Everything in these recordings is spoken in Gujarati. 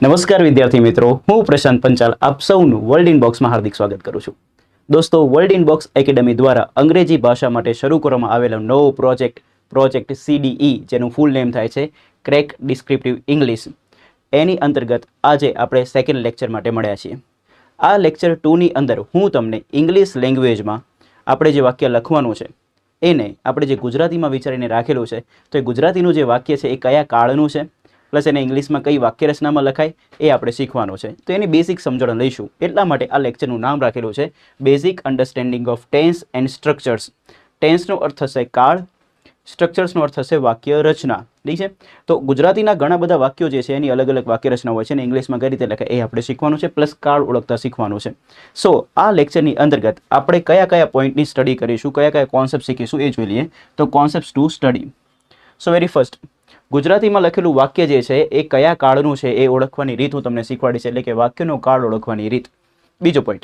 નમસ્કાર વિદ્યાર્થી મિત્રો, હું પ્રશાંત પંચાલ આપ સૌનું વર્લ્ડ ઇનબોક્સમાં હાર્દિક સ્વાગત કરું છું. દોસ્તો, વર્લ્ડ ઇનબોક્સ એકેડમી દ્વારા અંગ્રેજી ભાષા માટે શરૂ કરવામાં આવેલો નવો પ્રોજેક્ટ CDE, જેનું ફૂલ નેમ થાય છે ક્રેક ડિસ્ક્રિપ્ટિવ ઇંગ્લિશ, એની અંતર્ગત આજે આપણે સેકન્ડ લેક્ચર માટે મળ્યા છીએ. આ લેક્ચર 2ની અંદર હું તમને ઇંગ્લિશ લેંગ્વેજમાં આપણે જે વાક્ય લખવાનું છે એને આપણે જે ગુજરાતીમાં વિચારીને રાખેલું છે, તો એ ગુજરાતીનું જે વાક્ય છે એ કયા કાળનું છે, પ્લસ એને ઇંગ્લિશમાં કઈ વાક્ય રચનામાં લખાય એ આપણે શીખવાનું છે. તો એની બેસિક સમજણ લઈશું. એટલા માટે આ લેક્ચરનું નામ રાખેલું છે basic understanding of tense and structures. ટેન્સનો અર્થ થશે કાળ, સ્ટ્રક્ચર્સનો અર્થ થશે વાક્ય રચના. ઠીક છે. તો ગુજરાતીના ઘણા બધા વાક્યો જે છે એની અલગ અલગ વાક્ય રચના હોય છે અને ઇંગ્લિશમાં કઈ રીતે લખાય એ આપણે શીખવાનું છે, પ્લસ કાળ ઓળખતા શીખવાનું છે. સો આ લેક્ચરની અંતર્ગત આપણે કયા કયા પોઈન્ટની સ્ટડી કરીશું, કયા કયા કોન્સેપ્ટ શીખીશું એ જોઈ લઈએ. તો concept to study. So very first, ગુજરાતીમાં લખેલું વાક્ય જે છે એ કયા કાળનું છે એ ઓળખવાની રીત હું તમને શીખવાડીશ, એટલે કે વાક્યનો કાળ ઓળખવાની રીત. બીજો પોઈન્ટ,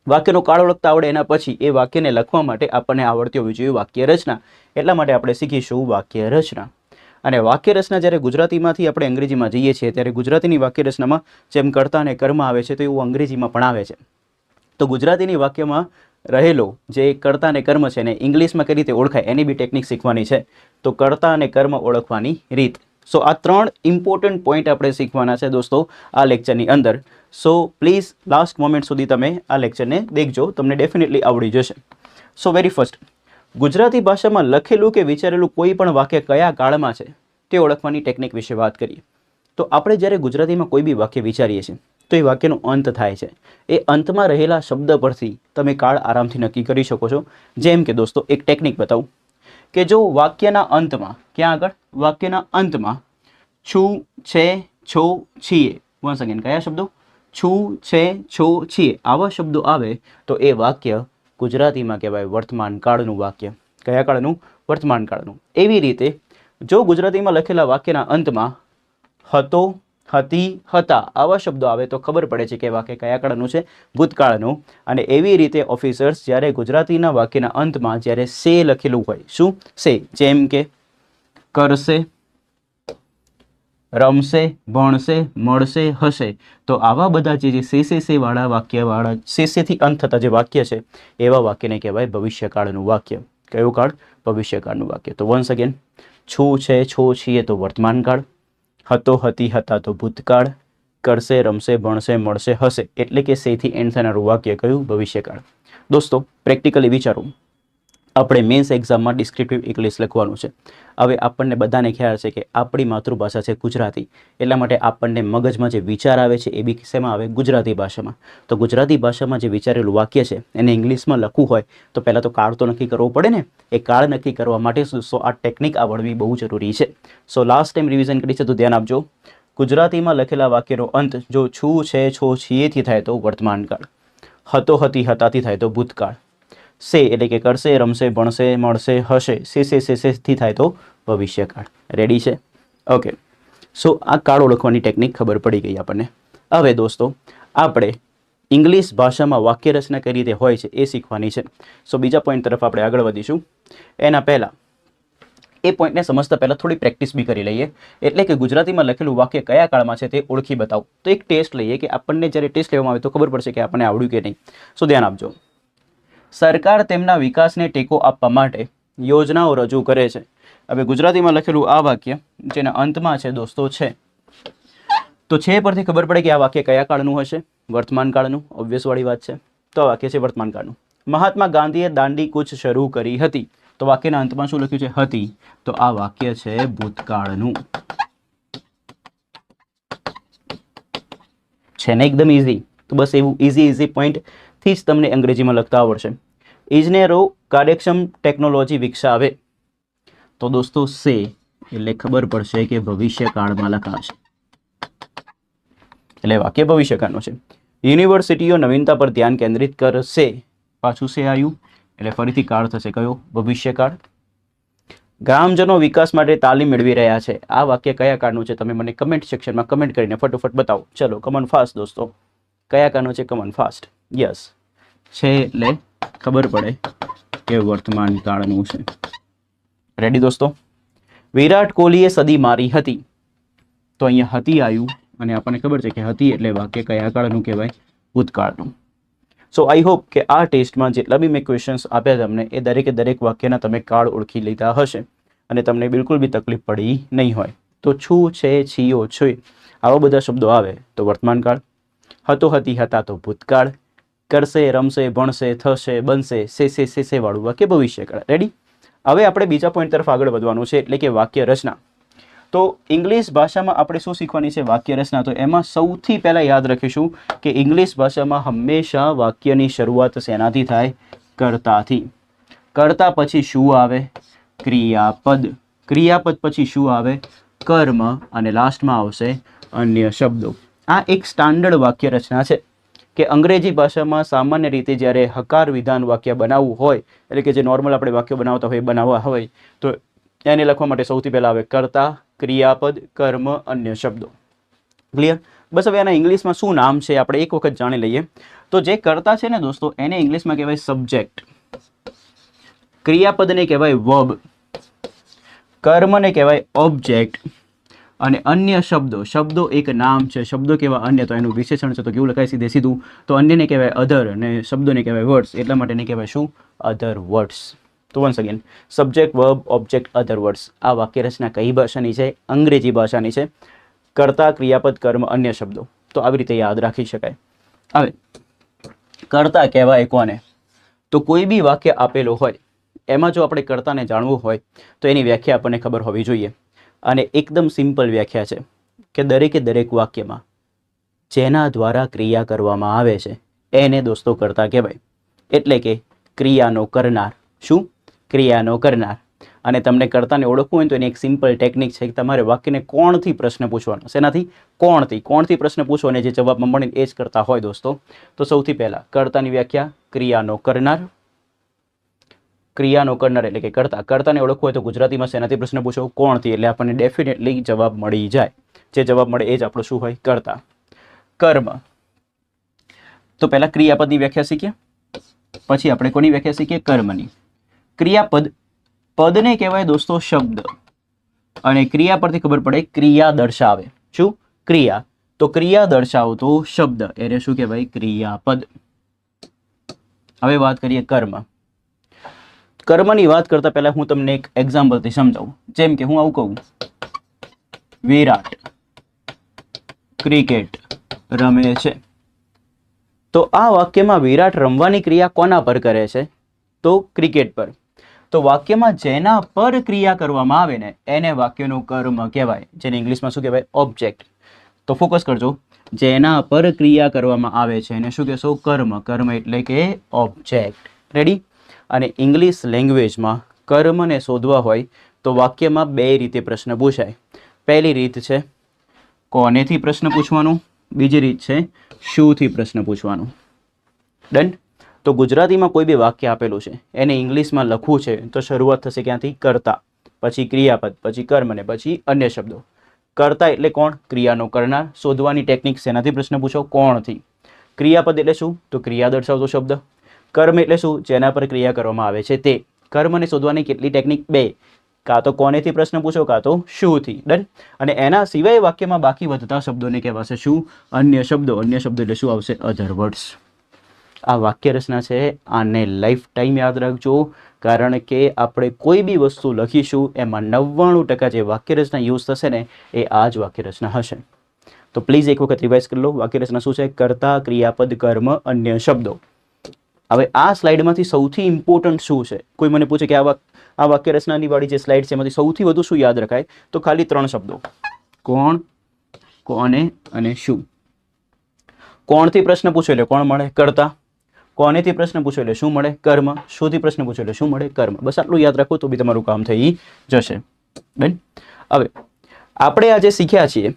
વાક્યનો કાળ ઓળખતા આવડે એના પછી એ વાક્યને લખવા માટે આપણને આવડતી હોવી જોઈએ વાક્ય રચના. એટલા માટે આપણે શીખીશું વાક્ય રચના. અને વાક્ય રચના જ્યારે ગુજરાતીમાંથી આપણે અંગ્રેજીમાં જઈએ છીએ ત્યારે ગુજરાતીની વાક્ય રચનામાં જેમ કર્તા અને કર્મ આવે છે તો એવું અંગ્રેજીમાં પણ આવે છે. તો ગુજરાતીની વાક્યમાં રહેલો જે કર્તા અને કર્મ છે ને ઇંગ્લિશમાં કઈ રીતે ઓળખાય એની બી ટેકનિક શીખવાની છે. તો કર્તા અને કર્મ ઓળખવાની રીત. સો આ 3 ઇમ્પોર્ટન્ટ પોઈન્ટ આપણે શીખવાના છે દોસ્તો આ લેક્ચરની અંદર. સો પ્લીઝ લાસ્ટ મોમેન્ટ સુધી તમે આ લેક્ચરને દેખજો, તમને ડેફિનેટલી આવડી જશે. સો વેરી ફર્સ્ટ, ગુજરાતી ભાષામાં લખેલું કે વિચારેલું કોઈ પણ વાક્ય કયા કાળમાં છે તે ઓળખવાની ટેકનિક વિશે વાત કરીએ. તો આપણે જ્યારે ગુજરાતીમાં કોઈ બી વાક્ય વિચારીએ છીએ તો એ વાક્યનો અંત થાય છે. એ અંતમાં રહેલા શબ્દ પરથી તમે કાળ આરામથી નક્કી કરી શકો છો. જેમ કે દોસ્તો એક ટેકનિક બતાવું કે જો વાક્યના અંતમાં, ક્યાં આગળ, વાક્યના અંતમાં છું, છે, છો, છીએ, વન્સ અગેન કયા શબ્દો, છું, છે, છો, છીએ, આવા શબ્દો આવે તો એ વાક્ય ગુજરાતીમાં કહેવાય વર્તમાન કાળનું વાક્ય. કયા કાળનું? વર્તમાન કાળનું. એવી રીતે જો ગુજરાતીમાં લખેલા વાક્યના અંતમાં હતો, હતી, હતા આવા શબ્દો આવે તો ખબર પડે છે કે વાક્ય કયા કાળનું છે? ભૂતકાળનું. અને એવી રીતે ઓફિસર્સ જ્યારે ગુજરાતીના વાક્યના અંતમાં જ્યારે સે લખેલું હોય, શું સે, જેમ કે કરશે, રમશે, ભણશે, મળશે, હશે, તો આવા બધા જે સે વાળા વાક્યવાળા સેથી અંત થતા જે વાક્ય છે એવા વાક્યને કહેવાય ભવિષ્યકાળનું વાક્ય. કયું કાળ? ભવિષ્યકાળનું વાક્ય. તો વન્સ અગેન, છું, છે, છો, છીએ તો વર્તમાન કાળ, હતો, હતી, હતા તો ભૂતકાળ, કરશે, રમશે, ભણશે, મળશે, હશે એટલે કે સેથી એન્ડ થનારું વાક્ય કયું? ભવિષ્યકાળ. દોસ્તો પ્રેક્ટિકલી વિચારો, આપણે મેન્સ એક્ઝામમાં ડિસ્ક્રિપ્ટિવ ઇંગ્લિશ લખવાનું છે. હવે આપણને બધાને ખ્યાલ છે કે આપણી માતૃભાષા છે ગુજરાતી, એટલા માટે આપણને મગજમાં જે વિચાર આવે છે એ બી શેમાં આવે? ગુજરાતી ભાષામાં. તો ગુજરાતી ભાષામાં જે વિચારેલું વાક્ય છે એને ઇંગ્લિશમાં લખવું હોય તો પહેલાં તો કાળ તો નક્કી કરવો પડે ને. એ કાળ નક્કી કરવા માટે આ ટેકનિક આવડવી બહુ જરૂરી છે. સો લાસ્ટ ટાઈમ રિવિઝન કરી છે તો ધ્યાન આપજો. ગુજરાતીમાં લખેલા વાક્યનો અંત જો છું, છે, છો, છીએથી થાય તો વર્તમાન કાળ, હતો, હતી, હતાથી થાય તો ભૂતકાળ, સે એટલે કે કરશે, રમશે, ભણશે, મળશે, હશે, સેથી થાય તો ભવિષ્યકાળ. રેડી છે? ઓકે. સો આ કાળ ઓળખવાની ટેકનિક ખબર પડી ગઈ આપણને. હવે દોસ્તો આપણે ઇંગ્લિશ ભાષામાં વાક્ય રચના કઈ રીતે હોય છે એ શીખવાની છે. સો બીજા પોઈન્ટ તરફ આપણે આગળ વધીશું. એના પહેલાં એ પોઈન્ટને સમજતા પહેલાં થોડી પ્રેક્ટિસ બી કરી લઈએ. એટલે કે ગુજરાતીમાં લખેલું વાક્ય કયા કાળમાં છે તે ઓળખી બતાવું. તો એક ટેસ્ટ લઈએ કે આપણને જ્યારે ટેસ્ટ લેવામાં આવે તો ખબર પડશે કે આપણને આવડ્યું કે નહીં. સો ધ્યાન આપજો. સરકાર તેમના વિકાસને ટેકો આપવા માટે યોજનાઓ રજૂ કરે છે. હવે ગુજરાતીમાં લખેલું આ વાક્ય જેના અંતમાં છે દોસ્તો છે, તો છે પરથી ખબર પડે કે આ વાક્ય કયા કાળનું હશે? વર્તમાન કાળનું. ઓબ્વિયસ વાળી વાત છે. તો આ વાક્ય છે વર્તમાન કાળનું. મહાત્મા ગાંધીએ દાંડી કૂચ શરૂ કરી હતી, તો વાક્યના અંતમાં શું લખ્યું છે? હતી. તો આ વાક્ય છે ભૂતકાળનું. છે ને એકદમ ઇઝી. તો બસ એવું ઇઝી પોઈન્ટથી જ તમને અંગ્રેજીમાં લખતા આવડશે. ઇજનેરો કાર્યક્ષમ ટેકનોલોજી વિકસાવે, તો દોસ્તો સે એટલે ખબર પડશે કે ભવિષ્યકાળમાં લખાશે, એટલે વાક્ય ભવિષ્યકાળનું છે. યુનિવર્સિટીઓ નવીનતા પર ધ્યાન કેન્દ્રિત કરશે, પાછું સે આવ્યું એટલે ફરીથી કાળ થશે કયો? ભવિષ્યકાળ. ગ્રામજનો વિકાસ માટે તાલીમ મેળવી રહ્યા છે, આ વાક્ય કયા કાળનું છે? તમે મને કમેન્ટ સેક્શનમાં કમેન્ટ કરીને ફટોફટ બતાવો. ચલો કમન ફાસ્ટ દોસ્તો, કયા કાળનું છે? Come on fast. યસ છે એટલે ખબર પડે કે વર્તમાન કાળનું છે. રેડી દોસ્તો. વિરાટ કોહલીએ સદી મારી હતી, તો અહીંયા હતી આવ્યું અને આપણને ખબર છે કે હતી એટલે વાક્ય કયા કાળનું કહેવાય? ભૂતકાળનું. સો આઈ હોપ કે આ ટેસ્ટમાં જેટલા બી મેં ક્વેશ્ચન્સ આપ્યા તમને એ દરેકે દરેક વાક્યના તમે કાળ ઓળખી લીધા હશે અને તમને બિલકુલ બી તકલીફ પડી નહીં હોય. તો છું, છે, છીયો, છે આવા બધા શબ્દો આવે તો વર્તમાન કાળ, હતો, હતી, હતા તો ભૂતકાળ, કરશે, રમશે, ભણશે, થશે, બનશે, સે વાળું વાક્ય ભવિષ્યકાળ. રેડી? હવે આપણે બીજા પોઈન્ટ તરફ આગળ વધવાનું છે એટલે કે વાક્ય રચના. તો ઇંગ્લિશ ભાષામાં આપણે શું શીખવાની છે? વાક્ય રચના. તો એમાં સૌથી પહેલાં યાદ રાખીશું કે ઇંગ્લિશ ભાષામાં હંમેશા વાક્યની શરૂઆત શેનાથી થાય? કર્તાથી. કર્તા પછી શું આવે? ક્રિયાપદ. ક્રિયાપદ પછી શું આવે? કર્મ. અને લાસ્ટમાં આવશે અન્ય શબ્દો. આ એક સ્ટાન્ડર્ડ વાક્ય રચના છે કે અંગ્રેજી ભાષામાં સામાન્ય રીતે જ્યારે હકાર વિધાન વાક્ય બનાવવું હોય એટલે કે જે નોર્મલ આપણે વાક્ય બનાવવા હોય તો એને લખવા માટે સૌથી પહેલાં આવે કર્તા, ક્રિયાપદ, કર્મ, અન્ય શબ્દો. ક્લિયર? બસ હવે આના ઇંગ્લિશમાં શું નામ છે આપણે એક વખત જાણી લઈએ. તો જે કર્તા છે ને દોસ્તો એને ઇંગ્લિશમાં કહેવાય સબ્જેક્ટ, ક્રિયાપદને કહેવાય વર્બ, કર્મને કહેવાય ઓબ્જેક્ટ અને અન્ય શબ્દો. શબ્દો એક નામ છે, શબ્દો કેવા? અન્ય. તો એનું વિશેષણ છે તો કેવું લખાય? સીધે સીધું. તો અન્યને કહેવાય અધર અને શબ્દોને કહેવાય વર્ડ્સ. એટલા માટે એને કહેવાય શું? Other words. તો once again subject, verb, object, other words. આ વાક્ય રચના કઈ ભાષાની છે? અંગ્રેજી ભાષાની છે. કર્તા, ક્રિયાપદ, કર્મ, અન્ય શબ્દો. તો આવી રીતે યાદ રાખી શકાય. હવે કર્તા કહેવાય કોને? તો કોઈ બી વાક્ય આપેલો હોય એમાં જો આપણે કર્તાને જાણવું હોય તો એની વ્યાખ્યા આપણને ખબર હોવી જોઈએ. અને એકદમ સિમ્પલ વ્યાખ્યા છે કે દરેકે દરેક વાક્યમાં જેના દ્વારા ક્રિયા કરવામાં આવે છે એને દોસ્તો કર્તા કહેવાય. એટલે કે ક્રિયાનો કરનાર. શું? ક્રિયાનો કરનાર. અને તમને કર્તાને ઓળખવું હોય તો એની એક સિમ્પલ ટેકનિક છે કે તમારે વાક્યને કોણથી પ્રશ્ન પૂછવાનો. શેનાથી? કોણથી. કોણથી પ્રશ્ન પૂછો અને જે જવાબમાં મળે એ જ કર્તા હોય દોસ્તો. તો સૌથી પહેલાં કર્તાની વ્યાખ્યા ક્રિયાનો કરનાર. ક્રિયાનો કરનાર એટલે કે કર્તા. કર્તાને ઓળખવું હોય તો ગુજરાતીમાં શેનાથી પ્રશ્ન પૂછો? કોણથી. એટલે આપણને ડેફિનેટલી જવાબ મળી જાય. જે જવાબ મળે એ જ આપણો શું હોય? કર્તા. કર્મ. તો પહેલાં ક્રિયાપદની વ્યાખ્યા શીખ્યા, પછી આપણે કોની વ્યાખ્યા શીખીએ? કર્મની. ક્રિયાપદ, પદને કહેવાય દોસ્તો શબ્દ અને ક્રિયા પરથી ખબર પડે ક્રિયા દર્શાવે. શું? ક્રિયા. તો ક્રિયા દર્શાવતો શબ્દ એને શું કહેવાય? ક્રિયાપદ. હવે વાત કરીએ કર્મ. કર્મની વાત કરતા પહેલા હું તમને એક એક્ઝામ્પલથી સમજાવું. જેમ કે હું આવું કહું, વિરાટ ક્રિકેટ રમે છે. તો આ વાક્યમાં વિરાટ રમવાની ક્રિયા કોના પર કરે છે? તો ક્રિકેટ પર. તો વાક્યમાં જેના પર ક્રિયા કરવામાં આવે ને એને વાક્યનું કર્મ કહેવાય, જેને ઇંગ્લિશમાં શું કહેવાય? ઓબ્જેક્ટ. તો ફોકસ કરજો, જેના પર ક્રિયા કરવામાં આવે છે એને શું કહેશો? કર્મ. કર્મ એટલે કે ઓબ્જેક્ટ. રેડી? અને ઇંગ્લિશ લેંગ્વેજમાં કર્મને શોધવા હોય તો વાક્યમાં બે રીતે પ્રશ્ન પૂછાય. પહેલી રીત છે કોનેથી પ્રશ્ન પૂછવાનું, બીજી રીત છે શુંથી પ્રશ્ન પૂછવાનું. ડન? તો ગુજરાતીમાં કોઈ બી વાક્ય આપેલું છે એને ઇંગ્લિશમાં લખવું છે તો શરૂઆત થશે ક્યાંથી? કર્તા, પછી ક્રિયાપદ, પછી કર્મ અને પછી અન્ય શબ્દો. કર્તા એટલે કોણ? ક્રિયાનો કરનાર. શોધવાની ટેકનિક શેનાથી પ્રશ્ન પૂછો? કોણથી. ક્રિયાપદ એટલે શું? તો ક્રિયા દર્શાવતો શબ્દ. કર્મ એટલે શું? જેના પર ક્રિયા કરવામાં આવે છે તે. કર્મને શોધવાની કેટલી ટેકનિક? બે. કાં તો કોનેથી પ્રશ્ન પૂછો કાં તો શુંથી. ડન? અને એના સિવાય વાક્યમાં બાકી વધતા શબ્દોને કહેવાશે શું? અન્ય શબ્દો. અન્ય શબ્દો એટલે શું આવશે? અધર વર્ડ્સ. આ વાક્ય રચના છે, આને લાઈફ ટાઈમ યાદ રાખજો, કારણ કે આપણે કોઈ બી વસ્તુ લખીશું એમાં 99% જે વાક્ય રચના યુઝ થશે ને એ આ જ વાક્ય રચના હશે. તો પ્લીઝ એક વખત રિવાઇઝ કરી લો. વાક્ય રચના શું છે? કર્તા, ક્રિયાપદ, કર્મ, અન્ય શબ્દો. હવે આ સ્લાઇડમાંથી સૌથી ઇમ્પોર્ટન્ટ શું છે? કોઈ મને પૂછે કે આ વાક્ય રચનાની વાળી જે સ્લાઇડ છે એમાંથી સૌથી વધુ શું યાદ રખાય? તો ખાલી 3 શબ્દો: કોણ, કોને અને શું. કોણથી પ્રશ્ન પૂછો એટલે કોણ મળે? કર્તા. કોનેથી પ્રશ્ન પૂછો એટલે શું મળે? કર્મ. શુંથી પ્રશ્ન પૂછો એટલે શું મળે? કર્મ. બસ આટલું યાદ રાખો તો બી તમારું કામ થઈ જશે. બેન, હવે આપણે આજે શીખ્યા છીએ.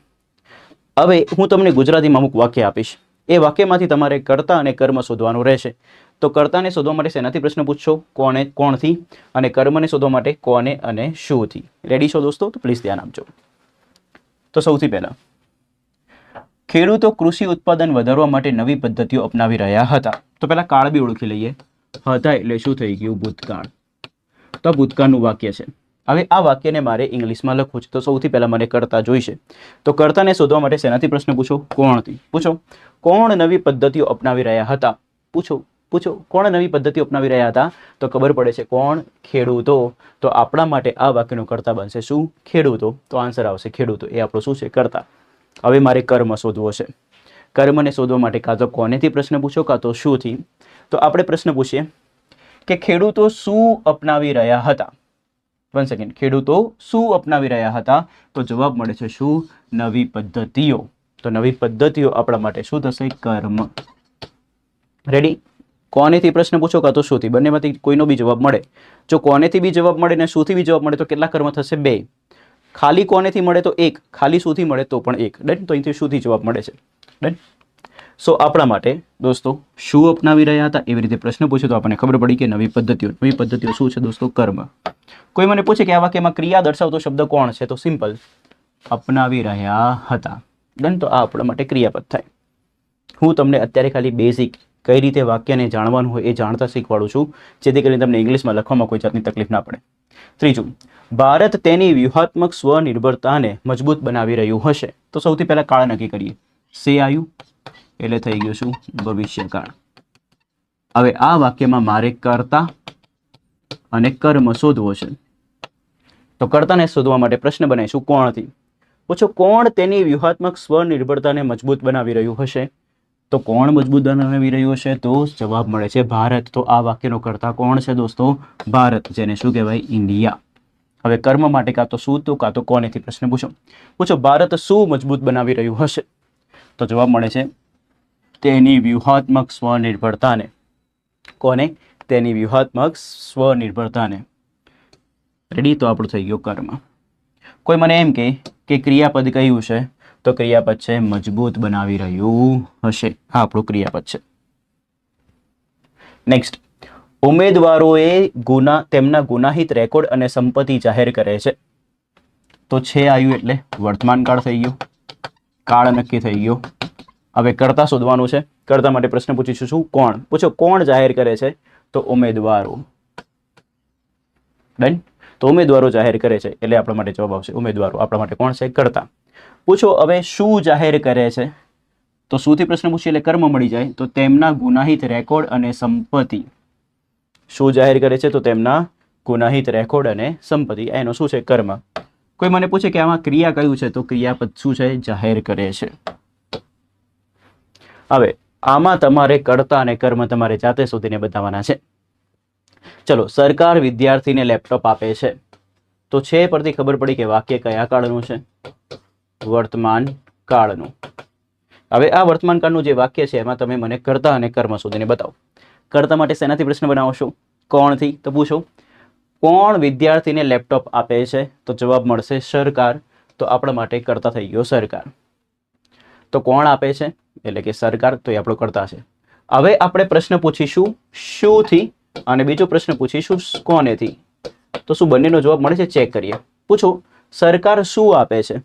હવે હું તમને ગુજરાતીમાં અમુક વાક્ય આપીશ. એ વાક્યમાંથી તમારે કર્તા અને કર્મ શોધવાનું રહેશે. તો કર્તાને શોધવા માટે શેનાથી પ્રશ્ન પૂછશો? કોને, કોણથી. અને કર્મને શોધવા માટે કોને અને શુંથી. રેડી છો દોસ્તો? તો પ્લીઝ ધ્યાન આપજો. તો સૌથી પહેલાં ખેડૂતો કૃષિ ઉત્પાદન વધારવા માટે નવી પદ્ધતિઓ અપનાવી રહ્યા હતા. તો પહેલાં કાળ બી ઓળખી લઈએ. હતા એટલે શું થઈ ગયું? ભૂતકાળ. તો ભૂતકાળનું વાક્ય છે. હવે આ વાક્યને મારે ઇંગ્લિશમાં લખવું છે, તો સૌથી પહેલાં મને કર્તા જોઈશે. તો કર્તાને શોધવા માટે શેનાથી પ્રશ્ન પૂછો? કોણથી પૂછો. કોણ નવી પદ્ધતિઓ અપનાવી રહ્યા હતા? પૂછો કોણ નવી પદ્ધતિઓ અપનાવી રહ્યા હતા? તો ખબર પડે છે કોણ? ખેડૂતો. તો આપણા માટે આ વાક્યનું કર્તા બનશે શું? ખેડૂતો. તો આન્સર આવશે ખેડૂતો. એ આપણું શું છે? કર્તા. હવે મારે કર્મ શોધવો છે. કર્મને શોધવા માટે કાં તો કોનેથી પ્રશ્ન પૂછો કાં તો શુંથી. તો આપણે પ્રશ્ન પૂછીએ કે ખેડૂતો શું અપનાવી રહ્યા હતા? 1 સેકન્ડ. ખેડૂતો શું અપનાવી રહ્યા હતા? તો જવાબ મળે છે શું? નવી પદ્ધતિઓ. તો નવી પદ્ધતિઓ આપણા માટે શું થશે? કર્મ. રેડી? કોનેથી પ્રશ્ન પૂછો કાં તો શુંથી, બંનેમાંથી કોઈનો બી જવાબ મળે. જો કોનેથી બી જવાબ મળે ને શુંથી બી જવાબ મળે તો કેટલા કર્મ થશે? 2. ખાલી કોનેથી મળે તો 1, ખાલી શુંથી મળે તો પણ 1. ડન? તો અહીંથી શુંથી જવાબ મળે છે. ડન? સો આપણા માટે દોસ્તો શું અપનાવી રહ્યા હતા એવી રીતે પ્રશ્ન પૂછે તો આપણને ખબર પડી કે નવી પદ્ધતિઓ શું છે દોસ્તો? કર્મ. કોઈ મને પૂછે કે આ વાક્યમાં ક્રિયા દર્શાવતો શબ્દ કોણ છે? તો સિમ્પલ, અપનાવી રહ્યા હતા. ડન? તો આ આપણા માટે ક્રિયાપદ થાય. હું તમને અત્યારે ખાલી બેઝિક કઈ રીતે વાક્યને જાણવાનું હોય એ જાણતા શીખવાડું છું, જેથી કરીને તમને ઇંગ્લિશમાં લખવામાં કોઈ જાતની તકલીફ ના પડે. ત્રીજું, ભારત તેની વ્યૂહાત્મક સ્વનિર્ભરતાને મજબૂત બનાવી રહ્યું હશે. તો સૌથી પહેલા કાળ નક્કી કરીએ. સે આવ્યું એટલે થઈ ગયું શું? ભવિષ્યકાળ. હવે આ વાક્યમાં મારે કર્તા અને કર્મ શોધવો છે. તો કર્તાને શોધવા માટે પ્રશ્ન બનાવીશું કોણથી. પૂછો કોણ તેની વ્યૂહાત્મક સ્વનિર્ભરતાને મજબૂત બનાવી રહ્યું હશે? તો કોણ મજબૂત બનાવી રહ્યું હશે? તો જવાબ મળે છે ભારત. તો આ વાક્યનો કર્તા કોણ છે દોસ્તો? ભારત, જેને શું કહેવાય? ઇન્ડિયા. હવે કર્મ માટે કાં તો શું તો કાં તો કોનેથી પ્રશ્ન પૂછો ભારત શું મજબૂત બનાવી રહ્યું હશે? તો જવાબ મળે છે તેની વ્યૂહાત્મક સ્વનિર્ભરતાને. કોને? તેની વ્યૂહાત્મક સ્વનિર્ભરતાને. રેડી? તો આપણું થઈ ગયું કર્મ. કોઈ મને એમ કે ક્રિયાપદ કયું છે? તો ક્રિયાપદ છે મજબૂત બનાવી રહ્યું હશે. આ આપણું ક્રિયાપદ છે. નેક્સ્ટ, ઉમેદવારોએ તેમના ગુનાહિત રેકોર્ડ અને સંપત્તિ જાહેર કરે છે. તો છે આવ્યું એટલે વર્તમાન કાળ થઈ ગયો. કાળ નક્કી થઈ ગયો. હવે કર્તા શોધવાનું છે. કર્તા માટે પ્રશ્ન પૂછીશું શું? કોણ. પૂછો કોણ જાહેર કરે છે? તો ઉમેદવારો. ડન? તો ઉમેદવારો જાહેર કરે છે એટલે આપણા માટે જવાબ આવશે ઉમેદવારો. આપણા માટે કોણ છે? કર્તા. પૂછો હવે શું જાહેર કરે છે? તો શુંથી પ્રશ્ન પૂછીએ એટલે કર્મ મળી જાય. તો તેમના ગુનાહિત રેકોર્ડ અને સંપત્તિ. શું જાહેર કરે છે? તો તેમના ગુનાહિત રેકોર્ડ અને સંપત્તિ. એનો શું છે? કર્મ. કોઈ મને પૂછે કે આમાં ક્રિયા કયું છે? તો ક્રિયાપદ શું છે? જાહેર કરે છે. હવે આમાં તમારે કર્તા અને કર્મ તમારે જાતે શોધીને બતાવવાના છે. ચલો, સરકાર વિદ્યાર્થીને લેપટોપ આપે છે. તો છે પરથી ખબર પડી કે વાક્ય કયા કાળનું છે? વર્તમાન કાળનું. હવે આ વર્તમાન કાળનું જે વાક્ય છે એમાં તમે મને કર્તા અને કર્મ શોધીને બતાવો. કર્તા માટે શેનાથી પ્રશ્ન બનાવશો? કોણથી. તો પૂછો કોણ વિદ્યાર્થીને લેપટોપ આપે છે? તો જવાબ મળશે સરકાર. તો આપણા માટે કર્તા થઈ ગયો સરકાર. તો કોણ આપે છે? એટલે કે સરકાર. તો એ આપણો કર્તા છે. હવે આપણે પ્રશ્ન પૂછીશું શુંથી અને બીજો પ્રશ્ન પૂછીશું કોનેથી. તો શું બંનેનો જવાબ મળે છે? ચેક કરીએ. પૂછો સરકાર શું આપે છે?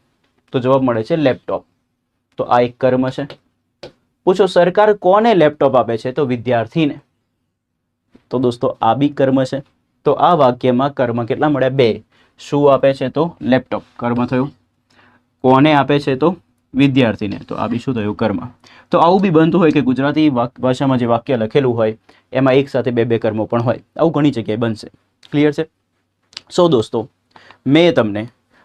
તો જવાબ મળે છે લેપટોપ. તો આ એક કર્મ છે. પૂછો સરકાર કોને લેપટોપ આપે છે? તો વિદ્યાર્થીને. તો દોસ્તો આ બી કર્મ છે. તો આ વાક્યમાં કર્મ કેટલા મળ્યા? 2. શું આપે છે? તો લેપટોપ, કર્મ થયું. કોને આપે છે? તો વિદ્યાર્થીને. તો આ બી શું થયું? કર્મ. તો આવું બી બનતું હોય કે ગુજરાતી ભાષામાં જે વાક્ય લખેલું હોય એમાં એક સાથે 2 કર્મો પણ હોય. આવું ઘણી જગ્યાએ બનશે. ક્લિયર છે? સો દોસ્તો મેં તમને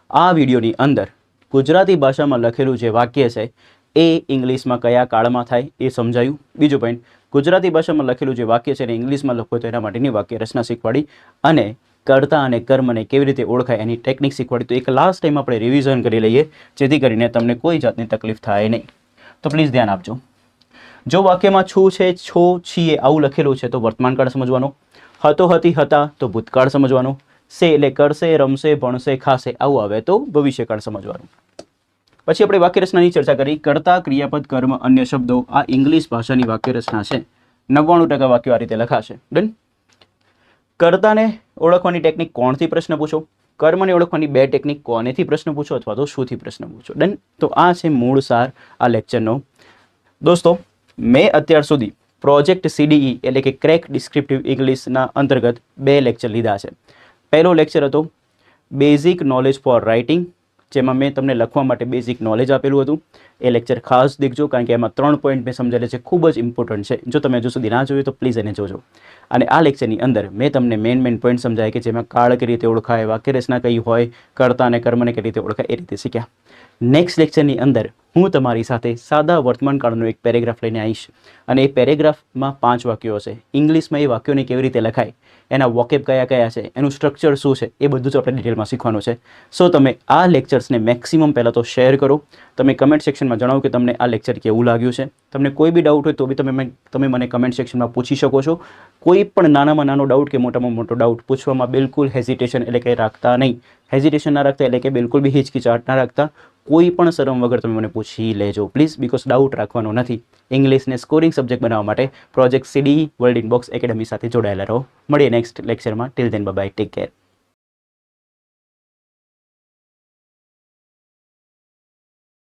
આ વિડીયોની અંદર ગુજરાતી ભાષામાં લખેલું જે વાક્ય છે એ ઇંગ્લિશમાં કયા કાળમાં થાય એ સમજાયું. બીજો પોઈન્ટ, ગુજરાતી ભાષામાં લખેલું જે વાક્ય છે એને ઇંગ્લિશમાં લખવું તો એના માટેની વાક્ય રચના શીખવાડી અને કર્તા અને કર્મને કેવી રીતે ઓળખાય એની ટેકનિક શીખવાડી. તો એક લાસ્ટ ટાઈમ આપણે રિવિઝન કરી લઈએ જેથી કરીને તમને કોઈ જાતની તકલીફ થાય નહીં. તો પ્લીઝ ધ્યાન આપજો. જો વાક્યમાં છું છે, છો, છીએ આવું લખેલું છે તો વર્તમાન કાળ સમજવાનો. હતો, હતી, હતા તો ભૂતકાળ સમજવાનો. સે એટલે કરશે, રમશે, ભણશે, ખાશે આવું આવે તો ભવિષ્યકાળ સમજવાનું. પછી આપણે વાક્યરચનાની ચર્ચા કરી. કર્તા, ક્રિયાપદ, કર્મ, અન્ય શબ્દો. આ ઇંગ્લિશ ભાષાની વાક્યરચના છે. 99% વાક્યો આ રીતે લખાશે. ડન? કર્તાને ઓળખવાની ટેકનિક કોણથી પ્રશ્ન પૂછો. કર્મને ઓળખવાની 2 ટેકનિક કોનેથી પ્રશ્ન પૂછો અથવા તો શુંથી પ્રશ્ન પૂછો. ડન? તો આ છે મૂળ સાર આ લેક્ચરનો. દોસ્તો મેં અત્યાર સુધી પ્રોજેક્ટ CDE એટલે કે ક્રેક ડિસ્ક્રિપ્ટિવ ઇંગ્લિશના અંતર્ગત 2 લેક્ચર લીધા છે. પહેલો લેક્ચર હતો બેઝિક નોલેજ ફોર રાઇટિંગ, જેમાં મેં તમને લખવા માટે બેઝિક નોલેજ આપેલું હતું. એ લેક્ચર ખાસ દેખજો, કારણ કે એમાં 3 પોઈન્ટ મેં સમજાવેલા છે, ખૂબ જ ઇમ્પોર્ટન્ટ છે. જો તમે હજુ સુધી ના જોયું તો પ્લીઝ એને જોજો. અને આ લેક્ચરની અંદર મેં તમને મેઇન પોઈન્ટ સમજાય કે જેમાં કાળ કઈ રીતે ઓળખાય, વાક્ય રચના કઈ હોય, કર્તા અને કર્મને કઈ રીતે ઓળખાય, એ રીતે શીખ્યા. નેક્સ્ટ લેક્ચરની અંદર હું તમારી સાથે સાદા વર્તમાનકાળનો એક પેરેગ્રાફ લઈને આવીશ, અને એ પેરેગ્રાફમાં 5 વાક્યો હશે. ઇંગ્લિશમાં એ વાક્યોને કેવી રીતે લખાય, એના વોકેબ કયા કયા છે, એનું સ્ટ્રક્ચર શું છે, એ બધું જ આપણે ડિટેલમાં શીખવાનું છે. સો તમે આ લેક્ચર્સને મેક્સિમમ પહેલાં તો શેર કરો. તમે કમેન્ટ સેક્શનમાં જણાવો કે તમને આ લેક્ચર કેવું લાગ્યું છે. તમને કોઈ બી ડાઉટ હોય તો બી તમે મને કમેન્ટ સેક્શનમાં પૂછી શકો છો. કોઈ પણ નાનામાં નાનો ડાઉટ કે મોટામાં મોટો ડાઉટ પૂછવામાં બિલકુલ હેઝિટેશન એટલે કે રાખતા નહીં. હેઝિટેશન ના રાખતા એટલે કે બિલકુલ બી હિચકિચાટ ના રાખતા. કોઈ પણ શરમ વગર તમે મને પૂછી લેજો પ્લીઝ, બિકોઝ ડાઉટ રાખવાનો નથી. ઇંગ્લિશને સ્કોરિંગ સબ્જેક્ટ બનાવવા માટે project CDE world inbox academy સાથે જોડાયેલા રહો. મળીએ નેક્સ્ટ લેક્ચરમાં. Till then by, take care.